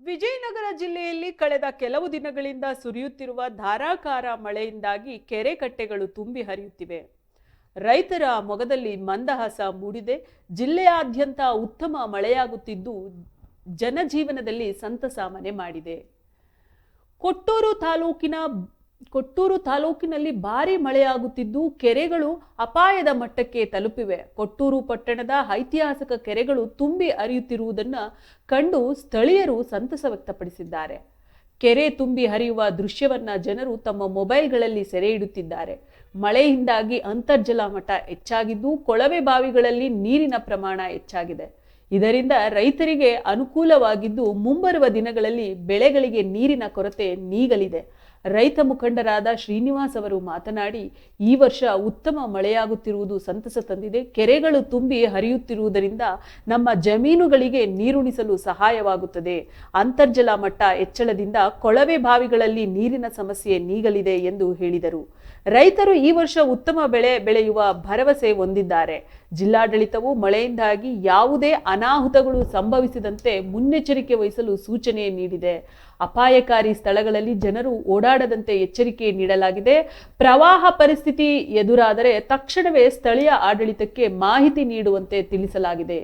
ವಿಜಯನಗರ ಜಿಲ್ಲೆಯಲ್ಲಿ ಕಳೆದ ಕೆಲವು ದಿನಗಳಿಂದ ಸುರಿಯುತ್ತಿರುವ ಧಾರಾಕಾರ ಮಳೆಯಿಂದಾಗಿ ಕೆರೆ ಕಟ್ಟೆಗಳು ತುಂಬಿ ಹರಿಯುತ್ತಿವೆ. ರೈತರ ಮೊಗದಲ್ಲಿ ಮಂದಹಾಸ ಮೂಡಿದೆ. ಜಿಲ್ಲೆಯಾದ್ಯಂತ ಉತ್ತಮ ಮಳೆಯಾಗುತ್ತಿದ್ದು ಜನಜೀವನದಲ್ಲಿ ಸಂತಸ ಮನೆ ಮಾಡಿದೆ. ಕೊಟ್ಟೂರು ತಾಲೂಕಿನಲ್ಲಿ ಭಾರಿ ಮಳೆಯಾಗುತ್ತಿದ್ದು ಕೆರೆಗಳು ಅಪಾಯದ ಮಟ್ಟಕ್ಕೆ ತಲುಪಿವೆ. ಕೊಟ್ಟೂರು ಪಟ್ಟಣದ ಐತಿಹಾಸಿಕ ಕೆರೆಗಳು ತುಂಬಿ ಹರಿಯುತ್ತಿರುವುದನ್ನು ಕಂಡು ಸ್ಥಳೀಯರು ಸಂತಸ ವ್ಯಕ್ತಪಡಿಸಿದ್ದಾರೆ. ಕೆರೆ ತುಂಬಿ ಹರಿಯುವ ದೃಶ್ಯವನ್ನ ಜನರು ತಮ್ಮ ಮೊಬೈಲ್ಗಳಲ್ಲಿ ಸೆರೆ ಹಿಡಿಯುತ್ತಿದ್ದಾರೆ. ಮಳೆಯಿಂದಾಗಿ ಅಂತರ್ಜಲ ಮಟ್ಟ ಹೆಚ್ಚಾಗಿದ್ದು ಕೊಳವೆ ಬಾವಿಗಳಲ್ಲಿ ನೀರಿನ ಪ್ರಮಾಣ ಹೆಚ್ಚಾಗಿದೆ. ಇದರಿಂದ ರೈತರಿಗೆ ಅನುಕೂಲವಾಗಿದ್ದು ಮುಂಬರುವ ದಿನಗಳಲ್ಲಿ ಬೆಳೆಗಳಿಗೆ ನೀರಿನ ಕೊರತೆ ನೀಗಲಿದೆ. ರೈತ ಮುಖಂಡರಾದ ಶ್ರೀನಿವಾಸ್ ಅವರು ಮಾತನಾಡಿ, ಈ ವರ್ಷ ಉತ್ತಮ ಮಳೆಯಾಗುತ್ತಿರುವುದು ಸಂತಸ ತಂದಿದೆ. ಕೆರೆಗಳು ತುಂಬಿ ಹರಿಯುತ್ತಿರುವುದರಿಂದ ನಮ್ಮ ಜಮೀನುಗಳಿಗೆ ನೀರುಣಿಸಲು ಸಹಾಯವಾಗುತ್ತದೆ. ಅಂತರ್ಜಲ ಮಟ್ಟ ಹೆಚ್ಚಳದಿಂದ ಕೊಳವೆ ಬಾವಿಗಳಲ್ಲಿ ನೀರಿನ ಸಮಸ್ಯೆ ನೀಗಲಿದೆ ಎಂದು ಹೇಳಿದರು. ರೈತರು ಈ ವರ್ಷ ಉತ್ತಮ ಬೆಳೆ ಬೆಳೆಯುವ ಭರವಸೆ ಹೊಂದಿದ್ದಾರೆ. ಜಿಲ್ಲಾಡಳಿತವು ಮಳೆಯಿಂದಾಗಿ ಯಾವುದೇ ಅನಾಹುತಗಳು ಸಂಭವಿಸದಂತೆ ಮುನ್ನೆಚ್ಚರಿಕೆ ವಹಿಸಲು ಸೂಚನೆ ನೀಡಿದೆ. ಅಪಾಯಕಾರಿ ಸ್ಥಳಗಳಲ್ಲಿ ಜನರು ಓಡಾಡದಂತೆ ಎಚ್ಚರಿಕೆ ನೀಡಲಾಗಿದೆ. ಪ್ರವಾಹ ಪರಿಸ್ಥಿತಿ ಎದುರಾದರೆ ತಕ್ಷಣವೇ ಸ್ಥಳೀಯ ಆಡಳಿತಕ್ಕೆ ಮಾಹಿತಿ ನೀಡುವಂತೆ ತಿಳಿಸಲಾಗಿದೆ.